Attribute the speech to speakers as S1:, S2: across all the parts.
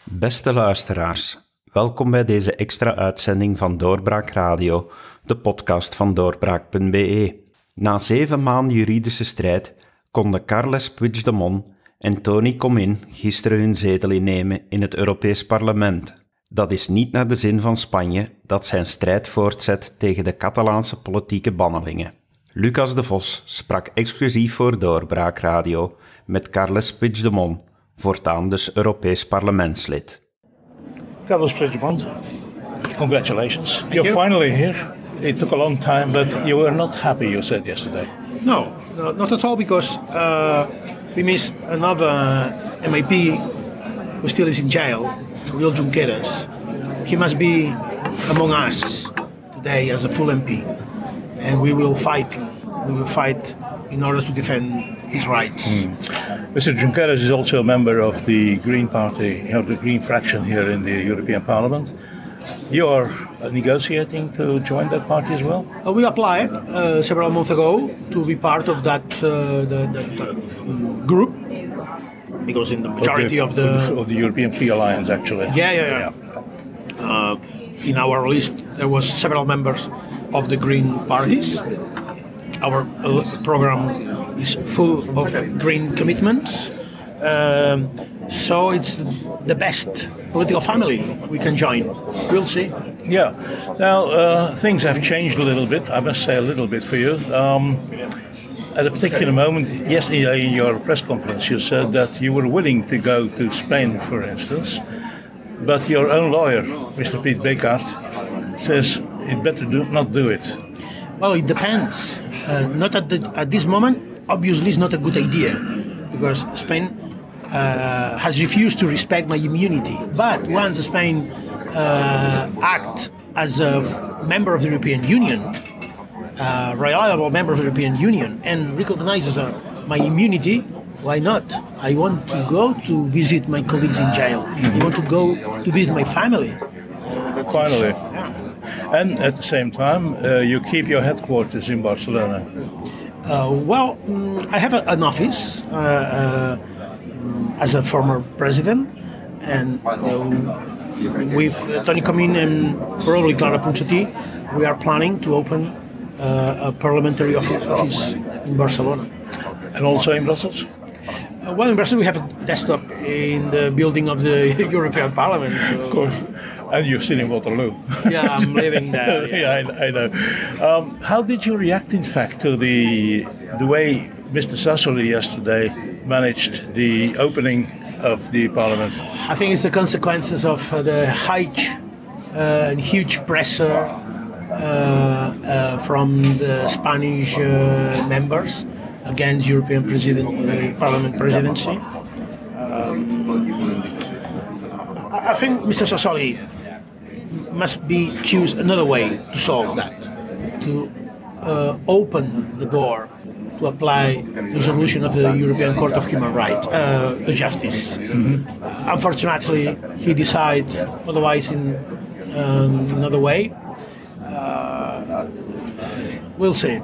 S1: Beste luisteraars, welkom bij deze extra uitzending van Doorbraak Radio, de podcast van doorbraak.be. Na 7 maanden juridische strijd konden Carles Puigdemont en Toni Comín gisteren hun zetel innemen in het Europees Parlement. Dat is niet naar de zin van Spanje, dat zijn strijd voortzet tegen de Catalaanse politieke bannelingen. Lucas de Vos sprak exclusief voor Doorbraak Radio met Carles Puigdemont, voortaan dus Europees parlementslid.
S2: Carles Puigdemont, congratulations. You're finally here. It took a long time, but you were not happy, you said yesterday.
S3: No, not at all, because we miss another MEP who still is in jail, Oriol Junqueras. He must be among us today as a full MP, and we will fight. We will fight in order to defend his rights.
S2: Mr. Junqueras is also a member of the Green Party, the Green fraction here in the European Parliament. You are negotiating to join that party as well?
S3: We applied several months ago to be part of that group, because in the majority of the
S2: European Free Alliance, actually.
S3: Yeah. In our list, there was several members of the Green parties. Our program is full of green commitments, so it's the best political family we can join. We'll see.
S2: Yeah. Now, things have changed a little bit, I must say a little bit for you. At a particular moment, yesterday in your press conference, you said that you were willing to go to Spain, for instance, but your own lawyer, Mr. Piet Beekaert, says it better not do it.
S3: Well, it depends. Not at this moment. Obviously, it's not a good idea, because Spain has refused to respect my immunity. But once Spain acts as a member of the European Union, a reliable member of the European Union, and recognizes my immunity, why not? I want to go to visit my colleagues in jail. I want to go to visit my family.
S2: Finally. And at the same time, you keep your headquarters in Barcelona.
S3: I have an office as a former president, and with Toni Comín and probably Clara Ponsatí, we are planning to open a parliamentary office in Barcelona.
S2: And also in Brussels?
S3: In Brussels we have a desktop in the building of the European Parliament. So.
S2: Of course. And you're still in Waterloo.
S3: Yeah, I'm living there.
S2: Yeah, I know. How did you react, in fact, to the way Mr. Sassoli yesterday managed the opening of the Parliament?
S3: I think it's the consequences of the huge pressure from the Spanish members against European Parliament presidency. I think Mr. Sassoli must choose another way to solve that, to open the door to apply the resolution of the European Court of Human Rights, Justice. Unfortunately, he decided otherwise in another way. We'll see.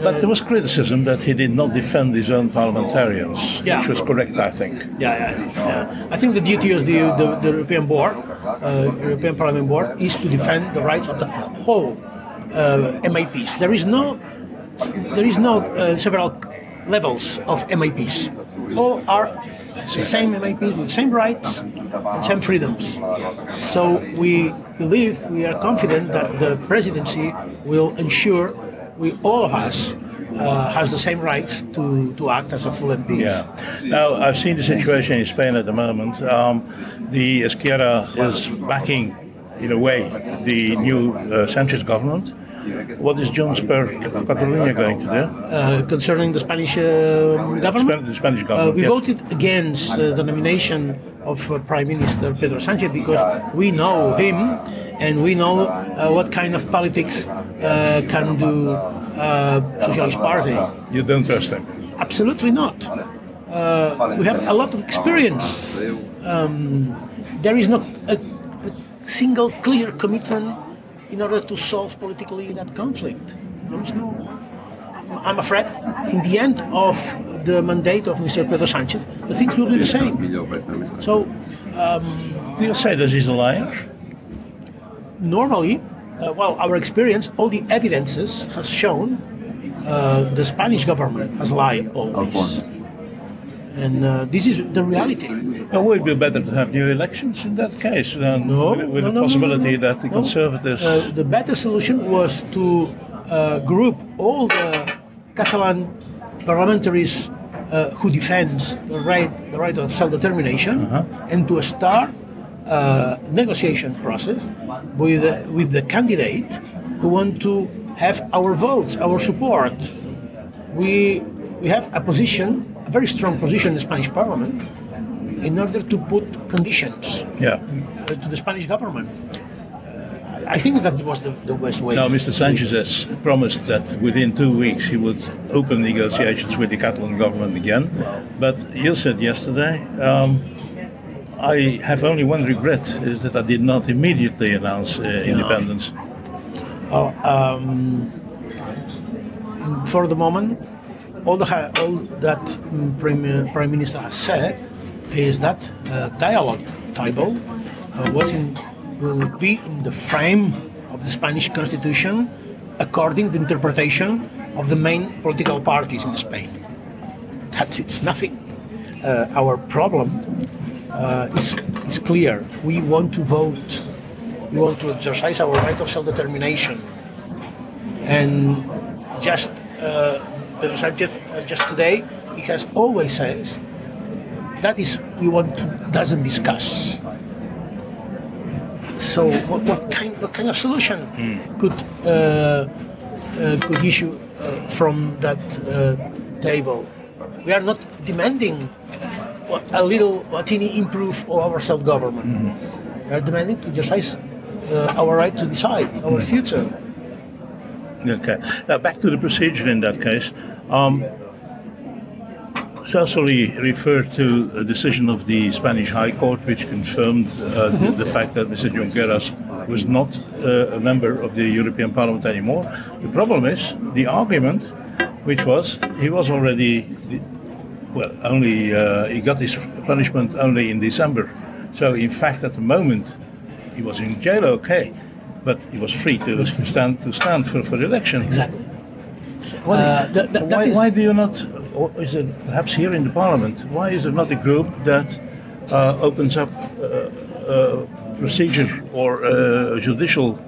S2: But there was criticism that he did not defend his own parliamentarians, which was correct, I think.
S3: Yeah. I think the duty of the European Board, European Parliament Board, is to defend the rights of the whole MEPs. There is no several levels of MEPs. All are the same MEPs with the same rights and same freedoms. So we are confident that the presidency will ensure all of us has the same rights to act as a full MP.
S2: Yeah. Now, I've seen the situation in Spain at the moment. The Esquerra is backing, in a way, the new Sanchez government. What is Junts per Catalunya going to do?
S3: Concerning the Spanish government?
S2: The Spanish government,
S3: we voted against the nomination of Prime Minister Pedro Sánchez because we know him and we know what kind of politics can do Socialist Party.
S2: You don't trust him?
S3: Absolutely not. We have a lot of experience. There is not a single clear commitment in order to solve politically that conflict. There is no. I'm afraid in the end of the mandate of Mr. Pedro Sanchez, the things will be the same. So,
S2: Do you say that he's a liar?
S3: normally, our experience, all the evidences has shown the Spanish government has lied always. And this is the reality.
S2: It would be better to have new elections in that case, than with the possibility that the Conservatives...
S3: The better solution was to group all the Catalan parliamentaries who defends the right of self-determination and to start a negotiation process with the candidate who want to have our votes, our support. We have a position, a very strong position in the Spanish parliament in order to put conditions to the Spanish government. I think that was the best way.
S2: Now, Mr. Sanchez has promised that within 2 weeks he would open negotiations with the Catalan government again. But you said yesterday, I have only one regret, is that I did not immediately announce independence.
S3: For the moment, all that Prime Minister has said is that dialogue table will be in the frame of the Spanish Constitution according to the interpretation of the main political parties in Spain. That it's nothing. Our problem is clear. We want to vote. We want to exercise our right of self-determination. And just Pedro Sanchez, just today, he has always says that is we doesn't discuss. So what kind of solution could issue from that table? We are not demanding a teeny improve of our self-government. We are demanding to exercise our right to decide our future.
S2: Okay. Now back to the procedure in that case. Sassoli referred to a decision of the Spanish High Court which confirmed the fact that Mr. Junqueras was not a member of the European Parliament anymore. The problem is the argument, which was he was already, he got his punishment only in December. So in fact at the moment he was in jail, okay, but he was free to stand for election.
S3: Exactly.
S2: Why do you not, or is it perhaps here in the Parliament, why is there not a group that opens up a procedure or a judicial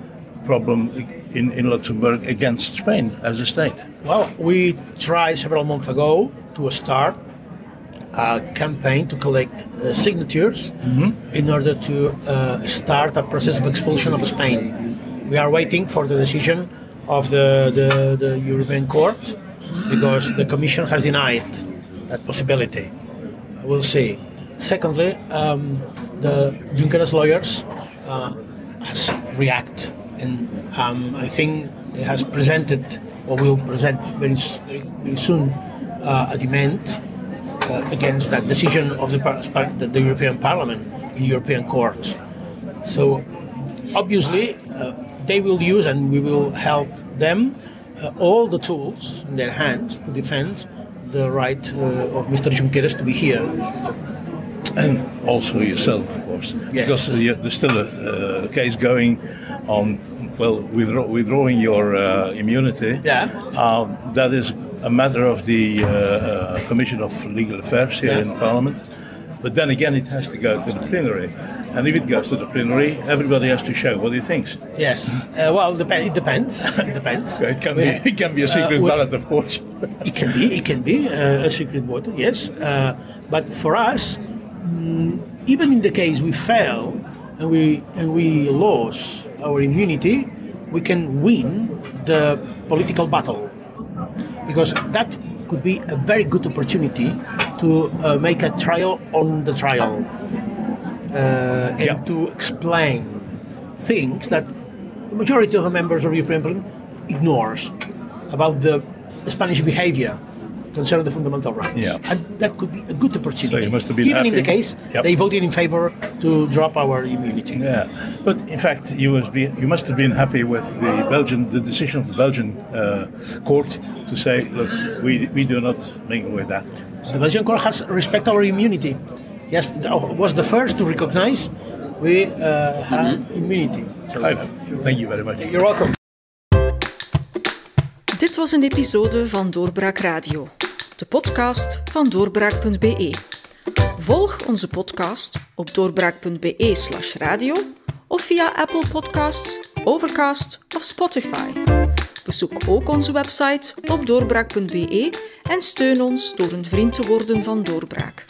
S2: problem in Luxembourg against Spain as a state?
S3: Well, we tried several months ago to start a campaign to collect signatures in order to start a process of expulsion of Spain. We are waiting for the decision of the European Court because the Commission has denied that possibility. We'll see. Secondly, the Junqueras lawyers has reacted, and I think it has presented or will present very soon a demand against that decision of the European Parliament in European courts. So obviously they will use, and we will help them, all the tools in their hands to defend the right of Mr. Junqueras to be here.
S2: And also yourself, of course.
S3: Yes.
S2: Because there's still a case going on, withdrawing your immunity.
S3: Yeah.
S2: That is a matter of the Commission of Legal Affairs here in Parliament. But then again, it has to go to the plenary. And if it goes to the plenary, everybody has to show what he thinks.
S3: Yes. Well, it depends. It depends.
S2: It can be a secret ballot, of course.
S3: It can be a secret vote. Yes. But for us, even in the case we fail and we lose our immunity, we can win the political battle, because that could be a very good opportunity to make a trial on the trial and to explain things that the majority of the members of the European Parliament ignores about the Spanish behavior concerning the fundamental rights.
S2: Yeah.
S3: And that could be a good opportunity.
S2: So you must have been
S3: Even in
S2: happy.
S3: the case they voted in favor to drop our immunity.
S2: Yeah, but in fact, you must have been happy with the decision of the Belgian court to say, look, we do not mingle with that.
S3: The Belgian court has respect our immunity. Yes, was the first to recognize we had immunity. So,
S2: thank you very much.
S3: You're welcome.
S4: Dit was een episode van Doorbraak Radio, de podcast van doorbraak.be. Volg onze podcast op doorbraak.be/radio of via Apple Podcasts, Overcast of Spotify. Bezoek ook onze website op doorbraak.be en steun ons door een vriend te worden van Doorbraak.